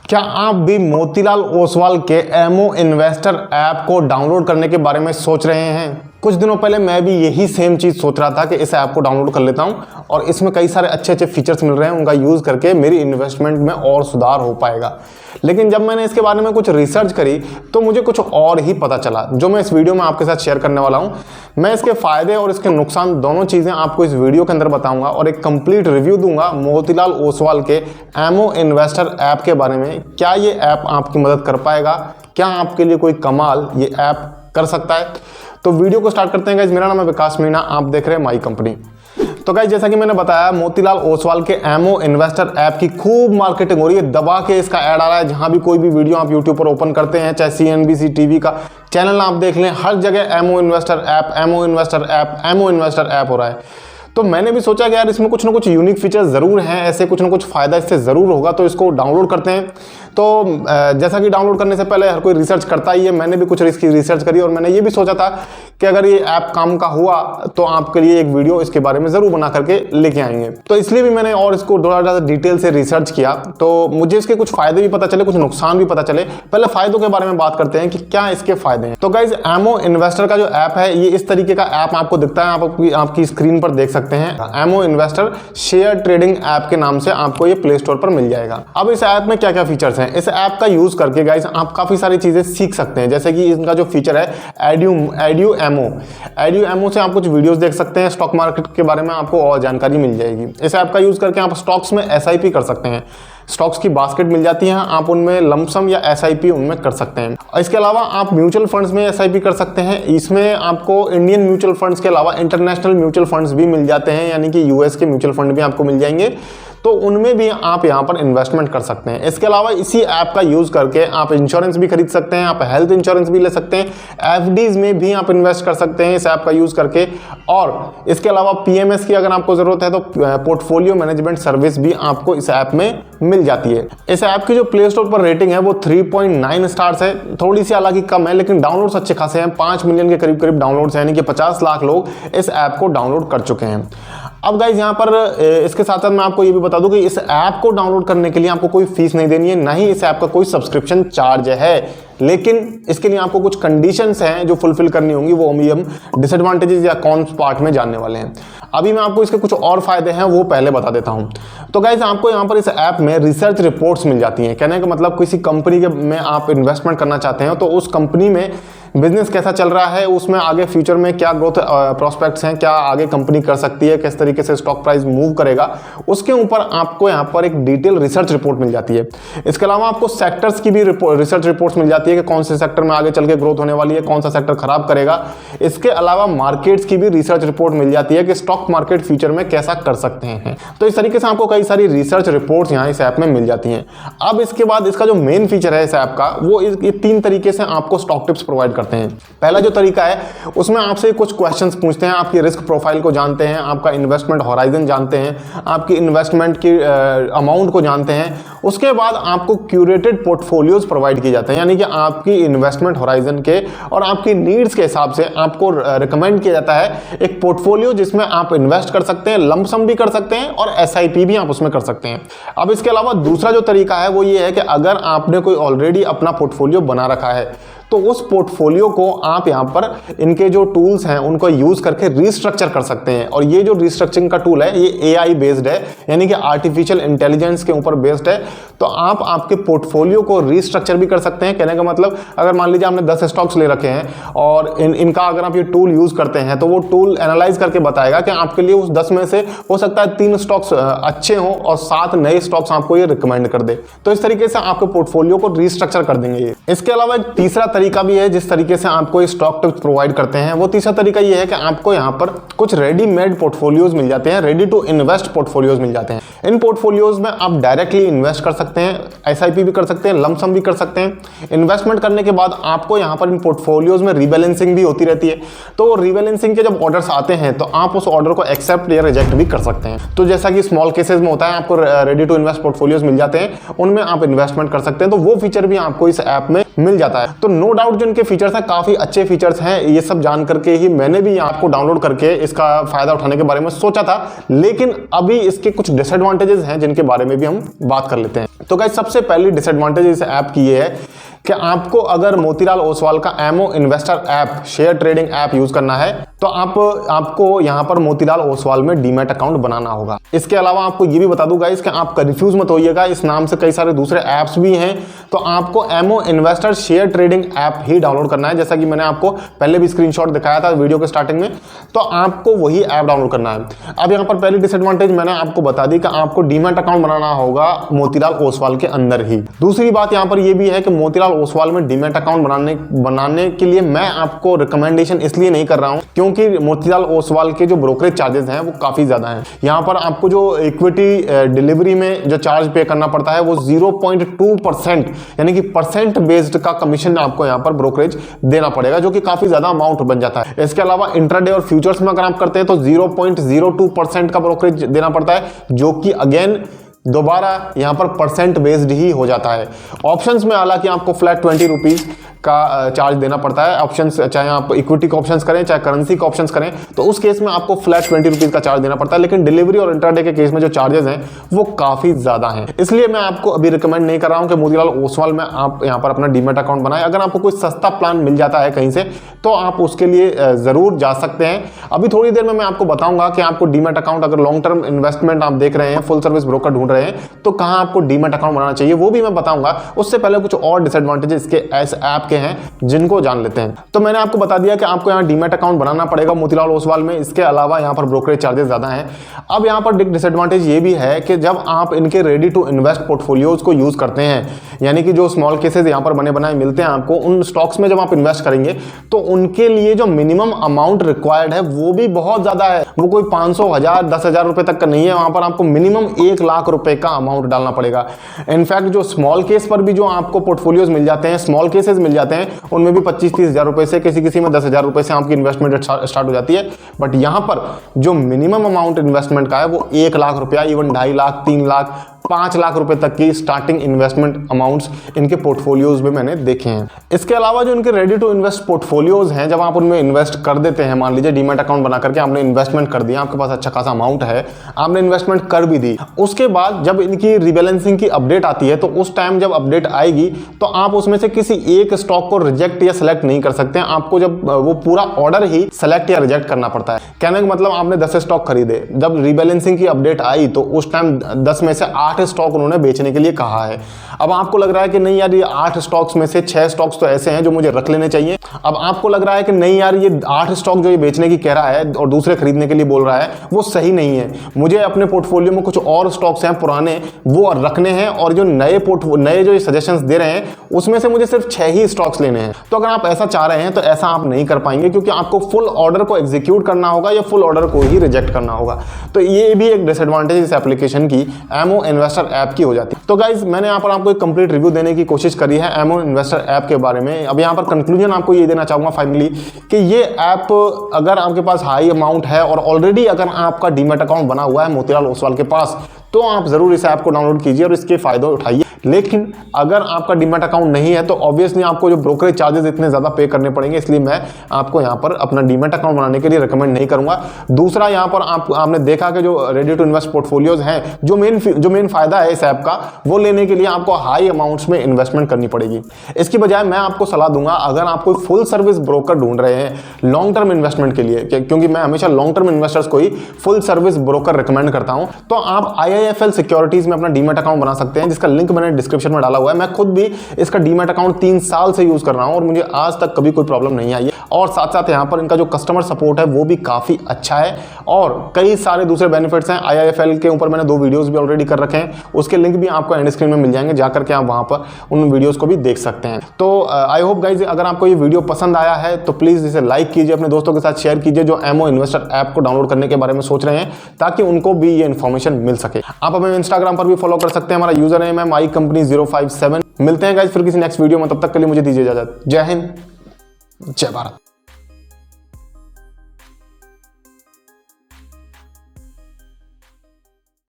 क्या आप भी मोतीलाल ओसवाल के एमओ इन्वेस्टर ऐप को डाउनलोड करने के बारे में सोच रहे हैं? कुछ दिनों पहले मैं भी यही सेम चीज़ सोच रहा था कि इस ऐप को डाउनलोड कर लेता हूं और इसमें कई सारे अच्छे अच्छे फीचर्स मिल रहे हैं, उनका यूज़ करके मेरी इन्वेस्टमेंट में और सुधार हो पाएगा। लेकिन जब मैंने इसके बारे में कुछ रिसर्च करी तो मुझे कुछ और ही पता चला, जो मैं इस वीडियो में आपके साथ शेयर करने वाला हूं। मैं इसके फायदे और इसके नुकसान दोनों चीज़ें आपको इस वीडियो के अंदर बताऊंगा और एक कंप्लीट रिव्यू दूंगा मोतीलाल ओसवाल के एमओ इन्वेस्टर ऐप के बारे में। क्या ये ऐप आपकी मदद कर पाएगा? क्या आपके लिए कोई कमाल ये ऐप कर सकता है? तो वीडियो को स्टार्ट करते हैं गाइस। मेरा नाम है विकास मीणा, आप देख रहे हैं माई कंपनी। तो गाइस जैसा कि मैंने बताया, मोतीलाल ओसवाल के एमओ इन्वेस्टर ऐप की खूब मार्केटिंग हो रही है। दबा के इसका ऐड आ रहा है, जहां भी कोई भी वीडियो आप यूट्यूब पर ओपन करते हैं, चाहे CNBC टीवी का चैनल आप देख लें, हर जगह MO investor app, MO investor app, MO investor app हो रहा है। तो मैंने भी सोचा कि यार इसमें कुछ ना कुछ यूनिक फीचर्स ज़रूर हैं, ऐसे कुछ ना कुछ फ़ायदा इससे ज़रूर होगा, तो इसको डाउनलोड करते हैं। तो जैसा कि डाउनलोड करने से पहले हर कोई रिसर्च करता ही है, मैंने भी कुछ इसकी रिसर्च करी और मैंने ये भी सोचा था कि अगर ये ऐप काम का हुआ तो आपके लिए एक वीडियो इसके बारे में ज़रूर बना करके लेके आएंगे। तो इसलिए भी मैंने और इसको थोड़ा ज़्यादा डिटेल से रिसर्च किया, तो मुझे इसके कुछ फ़ायदे भी पता चले, कुछ नुकसान भी पता चले। पहले फ़ायदों के बारे में बात करते हैं कि क्या इसके फ़ायदे हैं। तो गाइज एमओ इन्वेस्टर का जो ऐप है, ये इस तरीके का ऐप आपको दिखता है, आप आपकी स्क्रीन पर देख सकते हैं। MO investor share trading app के नाम से आपको ये प्ले स्टोर पर मिल जाएगा। अब इस ऐप में क्या क्या फीचर्स हैं? इस ऐप का यूज करके गाइस आप काफी सारी चीजें सीख सकते हैं, जैसे कि इनका जो फीचर है एडू एमओ से आप कुछ वीडियोस देख सकते हैं, स्टॉक मार्केट के बारे में आपको और जानकारी मिल जाएगी। इस ऐप का यूज करके आप स्टॉक्स में SIP कर सकते हैं, स्टॉक्स की बास्केट मिल जाती है, आप उनमें लमसम या SIP उनमें कर सकते हैं। इसके अलावा आप म्यूचुअल फंड्स में SIP कर सकते हैं। इसमें आपको इंडियन म्यूचुअल फंड्स के अलावा इंटरनेशनल म्यूचुअल फंड्स भी मिल जाते हैं, यानी कि US के म्यूचुअल फंड भी आपको मिल जाएंगे, तो उनमें भी आप यहाँ पर इन्वेस्टमेंट कर सकते हैं। इसके अलावा इसी ऐप का यूज करके आप इंश्योरेंस भी खरीद सकते हैं, आप हेल्थ इंश्योरेंस भी ले सकते हैं, FDs में भी आप इन्वेस्ट कर सकते हैं इस ऐप का यूज करके। और इसके अलावा PMS की अगर आपको जरूरत है तो पोर्टफोलियो मैनेजमेंट सर्विस भी आपको इस ऐप में मिल जाती है। इस ऐप की जो प्ले स्टोर पर रेटिंग है वो 3.9 स्टार्स है, थोड़ी सी हालांकि कम है, लेकिन डाउनलोड्स अच्छे खासे हैं। 5 मिलियन के करीब करीब डाउनलोड्स हैं, यानी कि 50 लाख लोग इस ऐप को डाउनलोड कर चुके हैं। अब गाइज यहाँ पर इसके साथ साथ मैं आपको ये भी बता दूं कि इस ऐप को डाउनलोड करने के लिए आपको कोई फीस नहीं देनी है, ना ही इस ऐप का कोई सब्सक्रिप्शन चार्ज है। लेकिन इसके लिए आपको कुछ कंडीशंस हैं जो फुलफिल करनी होंगी, वो हम डिसएडवांटेजेस या कॉन्स पार्ट में जानने वाले हैं। अभी मैं आपको इसके कुछ और फायदे हैं वो पहले बता देता हूं। तो गाइज आपको यहाँ पर इस ऐप में रिसर्च रिपोर्ट्स मिल जाती हैं। कहने का मतलब किसी कंपनी के में आप इन्वेस्टमेंट करना चाहते हैं तो उस कंपनी में बिजनेस कैसा चल रहा है, उसमें आगे फ्यूचर में क्या ग्रोथ प्रोस्पेक्ट्स हैं, क्या आगे कंपनी कर सकती है, किस तरीके से स्टॉक प्राइस मूव करेगा, उसके ऊपर आपको यहाँ पर एक डिटेल रिसर्च रिपोर्ट मिल जाती है। इसके अलावा आपको सेक्टर्स की भी रिसर्च रिपोर्ट्स मिल जाती है कि कौन से सेक्टर में आगे चल के ग्रोथ होने वाली है, कौन सा सेक्टर खराब करेगा। इसके अलावा मार्केट्स की भी रिसर्च रिपोर्ट मिल जाती है कि स्टॉक मार्केट फ्यूचर में कैसा कर सकते हैं। तो इस तरीके से आपको कई सारी रिसर्च रिपोर्ट्स यहाँ इस ऐप में मिल जाती हैं। अब इसके बाद इसका जो मेन फीचर है इस ऐप का, वो ये 3 तरीके से आपको स्टॉक टिप्स प्रोवाइड करते हैं। पहला जो तरीका है उसमें आपसे कुछ क्वेश्चंस पूछते हैं, आपकी रिस्क प्रोफाइल को जानते हैं, आपका इन्वेस्टमेंट होराइजन जानते हैं, आपकी इन्वेस्टमेंट की अमाउंट को जानते हैं। उसके बाद आपको क्यूरेटेड पोर्टफोलियोज प्रोवाइड किए जाते हैं, यानी कि आपकी इन्वेस्टमेंट होराइजन के और आपकी नीड्स के हिसाब से आपको रिकमेंड किया जाता है एक पोर्टफोलियो जिसमें आप इन्वेस्ट कर सकते हैं, लमसम भी कर सकते हैं और SIP भी आप उसमें कर सकते हैं। अब इसके अलावा दूसरा जो तरीका है वो ये है कि अगर आपने कोई ऑलरेडी अपना पोर्टफोलियो बना रखा है तो उस पोर्टफोलियो को आप यहाँ पर इनके जो टूल्स हैं उनको यूज करके रीस्ट्रक्चर कर सकते हैं। और ये जो रीस्ट्रक्चरिंग का टूल है ये AI बेस्ड है, यानी कि आर्टिफिशियल इंटेलिजेंस के ऊपर बेस्ड है। तो आप आपके पोर्टफोलियो को रीस्ट्रक्चर भी कर सकते हैं। कहने का मतलब अगर मान लीजिए आपने 10 स्टॉक्स ले रखे हैं और इनका अगर आप ये टूल यूज करते हैं तो वो टूल एनालाइज करके बताएगा कि आपके लिए उस 10 में से हो सकता है 3 स्टॉक्स अच्छे हों और 7 नए स्टॉक्स आपको ये रिकमेंड कर दे। तो इस तरीके से आपके पोर्टफोलियो को रीस्ट्रक्चर कर देंगे ये। इसके अलावा एक तीसरा तरीका भी है जिस तरीके से आपको स्टॉक टिप्स प्रोवाइड करते हैं। वो तीसरा तरीका ये है कि आपको यहाँ पर कुछ रेडीमेड पोर्टफोलियोज मिल जाते हैं, रेडी टू इन्वेस्ट पोर्टफोलियोज मिल जाते हैं। इन पोर्टफोलियोज में आप डायरेक्टली इन्वेस्ट कर सकते हैं, SIP भी कर सकते हैं, लमसम भी कर सकते हैं। इन्वेस्टमेंट करने के बाद आपको यहाँ पर इन पोर्टफोलियोज में रीबैलेंसिंग भी होती रहती है। तो रीबैलेंसिंग के जब ऑर्डर्स आते हैं तो आप उस ऑर्डर को एक्सेप्ट या रिजेक्ट भी कर सकते हैं। तो जैसा कि स्मॉल केसेस में होता है, आपको रेडी टू इन्वेस्ट पोर्टफोलियोज मिल जाते हैं, उनमें आप इन्वेस्टमेंट कर सकते हैं। तो वो फीचर भी आपको इस ऐप में मिल जाता है। तो नो डाउट जो इनके फीचर्स हैं काफ़ी अच्छे फीचर्स हैं। ये सब जान करके ही मैंने भी ऐप को डाउनलोड करके इसका फ़ायदा उठाने के बारे में सोचा था, लेकिन अभी इसके कुछ डिसएडवांटेजेस हैं जिनके बारे में भी हम बात कर लेते हैं। तो गाइस सबसे पहली डिसएडवांटेज इस ऐप की ये है कि आपको अगर मोतीलाल ओसवाल का MO investor app, share trading app use करना है तो आपको यहां पर मोतीलाल ओसवाल में डीमैट अकाउंट बनाना होगा। इसके अलावा आपको ये भी बता दूं गाइस कि आप कंफ्यूज मत होइएगा, इस नाम से कई सारे दूसरे ऐप्स भी हैं। तो आपको MO investor share trading app ही डाउनलोड करना है, जैसा कि मैंने आपको पहले भी स्क्रीनशॉट दिखाया था वीडियो के स्टार्टिंग में। तो आपको वही ऐप डाउनलोड करना है। अब यहाँ पर पहली डिसएडवांटेज मैंने आपको बता दी कि आपको डीमैट अकाउंट बनाना होगा मोतीलाल ओसवाल के अंदर ही। दूसरी बात यहाँ पर यह भी है कि मोतीलाल ओसवाल में डीमैट अकाउंट बनाने के लिए मैं आपको रिकमेंडेशन इसलिए नहीं कर रहा हूं क्योंकि मोतीलाल ओसवाल के जो ब्रोकरेज चार्जेस हैं वो काफी ज्यादा हैं। यहां पर आपको जो इक्विटी डिलीवरी में जो चार्ज पे करना पड़ता है वो 0.2% यानी कि परसेंट बेस्ड का कमीशन आपको यहां पर ब्रोकरेज देना पड़ेगा, जो कि काफी ज्यादा अमाउंट बन जाता है। इसके अलावा इंट्राडे और फ्यूचर्स में अगर आप करते हैं तो 0.02% का ब्रोकरेज देना पड़ता है, जो कि अगेन दोबारा यहां पर परसेंट बेस्ड ही हो जाता है। ऑप्शंस में हालांकि आपको फ्लैट 20 रुपीज का चार्ज देना पड़ता है। ऑप्शंस चाहे आप इक्विटी के ऑप्शंस करें चाहे करेंसी के ऑप्शंस करें तो उस केस में आपको फ्लैट 20 रुपीज का चार्ज देना पड़ता है, लेकिन डिलीवरी और इंट्राडे के केस में जो चार्जेस हैं वो काफी ज्यादा हैं। इसलिए मैं आपको अभी रिकमेंड नहीं कर रहा हूं कि मोतीलाल ओसवाल में आप यहां पर अपना डीमैट अकाउंट बनाएं। अगर आपको कोई सस्ता प्लान मिल जाता है कहीं से तो आप उसके लिए जरूर जा सकते हैं। अभी थोड़ी देर में मैं आपको बताऊंगा कि आपको डीमैट अकाउंट, अगर लॉन्ग टर्म इन्वेस्टमेंट आप देख रहे हैं, फुल सर्विस ब्रोकर ढूंढ रहे हैं, तो कहां आपको डीमैट अकाउंट बनाना चाहिए वो भी मैं बताऊंगा। उससे पहले कुछ और डिसएडवांटेजेस इसके इस ऐप के हैं जिनको जान लेते हैं। तो मैंने आपको बता दिया कि आपको यहां डीमैट अकाउंट बनाना पड़ेगा मोतीलाल ओसवाल में। इसके अलावा यहां पर ब्रोकरेज चार्जेस ज्यादा हैं। अब यहां पर डिसएडवांटेज ये भी है कि जब आप इनके रेडी टू इन्वेस्ट पोर्टफोलियोज को यूज करते हैं, यानी कि जो स्मॉल केसेस यहां पर बने बनाए मिलते हैं आपको, उन स्टॉक्स में जब आप इन्वेस्ट करेंगे तो उनके लिए जो मिनिमम अमाउंट रिक्वायर्ड है वो भी बहुत ज्यादा है। वो कोई 500, 1000, 10,000 रुपए तक का नहीं है। वहां पर आपको मिनिमम 1 लाख रुपए का अमाउंट डालना पड़ेगा। इनफैक्ट जो स्मॉल केस पर भी जो आपको पोर्टफोलियोज मिल जाते हैं, स्मॉल केसेस मिल जाते हैं, उनमें भी 25-30 हजार रुपए से, किसी में 10,000 रुपए से आपकी इन्वेस्टमेंट स्टार्ट हो जाती है। बट यहां पर जो मिनिमम अमाउंट इन्वेस्टमेंट का है वो 1 लाख रुपया, इवन 2.5 लाख, 3 लाख, 5 लाख रुपए तक की स्टार्टिंग इन्वेस्टमेंट अमाउंट्स इनके पोर्टफोलियोज में मैंने देखे हैं। इसके अलावा जो इनके रेडी टू इन्वेस्ट पोर्टफोलियोज हैं, जब आप उनमें इन्वेस्ट कर देते हैं, मान लीजिए डीमैट अकाउंट बना करके आपने इन्वेस्टमेंट कर दिया, आपके पास अच्छा खासा अमाउंट है, आपने इन्वेस्टमेंट कर भी दी, उसके बाद जब इनकी रिबैलेंसिंग की अपडेट आती है तो उस टाइम जब अपडेट आएगी तो आप उसमें से किसी एक स्टॉक को रिजेक्ट या सिलेक्ट नहीं कर सकते हैं। आपको जब वो पूरा ऑर्डर ही सेलेक्ट या रिजेक्ट करना पड़ता है। कहने का मतलब आपने 10 स्टॉक खरीदे, जब रिबैलेंसिंग की अपडेट आई तो उस टाइम 10 में से 8 स्टॉक उन्होंने बेचने के लिए कहा है। अब आपको लग रहा है कि नहीं यार, ये 8 स्टॉक्स में से 6 स्टॉक्स तो ऐसे हैं जो मुझे रख लेने चाहिए। अब आपको लग रहा है कि नहीं यार, ये 8 स्टॉक जो ये बेचने की कह रहा है और दूसरे खरीदने के लिए बोल रहा है वो सही नहीं है। मुझे अपने पोर्टफोलियो में कुछ और स्टॉक्स हैं पुराने, वो रखने हैं, और जो नए जो सजेशंस दे रहे हैं उसमें से मुझे सिर्फ 6 ही स्टॉक्स लेने हैं। तो अगर आप ऐसा चाह रहे हैं तो ऐसा आप नहीं कर पाएंगे, क्योंकि आपको फुल ऑर्डर को एग्जीक्यूट करना होगा या फुल ऑर्डर को ही रिजेक्ट करना होगा। तो ये भी एक डिसएडवांटेज इस एप्लीकेशन की, एमओ इन्वेस्टर ऐप की हो जाती है। तो गाइज मैंने यहाँ पर आपको एक कंप्लीट रिव्यू देने की कोशिश करी है एमओ इन्वेस्टर ऐप के बारे में। अब यहाँ पर कंक्लूजन आपको ये देना चाहूंगा फाइनली कि ये ऐप, अगर आपके पास हाई अमाउंट है और ऑलरेडी अगर आपका डीमैट अकाउंट बना हुआ है मोतीलाल ओसवाल के पास, तो आप जरूर इस ऐप को डाउनलोड कीजिए और इसके फायदे उठाइए। लेकिन अगर आपका डीमैट अकाउंट नहीं है तो ऑब्वियसली आपको जो ब्रोकरेज चार्जेस इतने ज्यादा पे करने पड़ेंगे, इसलिए मैं आपको यहाँ पर अपना डीमैट अकाउंट बनाने के लिए रिकमेंड नहीं करूंगा। दूसरा, यहाँ पर आपने देखा कि जो रेडी टू इन्वेस्ट पोर्टफोलियोज हैं, जो मेन फायदा है इस ऐप का, वो लेने के लिए आपको हाई अमाउंट्स में इन्वेस्टमेंट करनी पड़ेगी। इसकी बजाय मैं आपको सलाह दूंगा, अगर आप कोई फुल सर्विस ब्रोकर ढूंढ रहे हैं लॉन्ग टर्म इन्वेस्टमेंट के लिए, क्योंकि मैं हमेशा लॉन्ग टर्म इन्वेस्टर्स को ही फुल सर्विस ब्रोकर रिकमेंड करता हूं, तो आप IIFL सिक्योरिटीज में अपना डीमैट अकाउंट बना सकते हैं, जिसका लिंक मैंने डिस्क्रिप्शन में डाला हुआ है। मैं खुद भी इसका डीमैट अकाउंट 3 साल से यूज कर रहा हूं और मुझे आज तक कभी कोई प्रॉब्लम नहीं आई है। और साथ साथ यहां पर इनका जो कस्टमर सपोर्ट है वो भी काफी अच्छा है, और कई सारे दूसरे बेनिफिट्स हैं। IIFL के ऊपर मैंने 2 वीडियोस भी ऑलरेडी कर रखे हैं, उसके लिंक भी आपको एंड स्क्रीन में मिल जाएंगे, जाकर के आप वहां पर उन वीडियोस को भी देख सकते हैं। तो आई होप गाइज, अगर आपको ये वीडियो पसंद आया है तो प्लीज इसे लाइक कीजिए, अपने दोस्तों के साथ शेयर कीजिए जो एमओ इन्वेस्टर ऐप को डाउनलोड करने के बारे में सोच रहे हैं, ताकि उनको भी ये इन्फॉर्मेशन मिल सके। आप हमें इंस्टाग्राम पर भी फॉलो कर सकते हैं, हमारा यूजर नेम है mycompany057। मिलते हैं गाइज फिर किसी नेक्स्ट वीडियो में, तब तक के लिए मुझे दीजिए इजाजत। जय हिंद, जय भारत।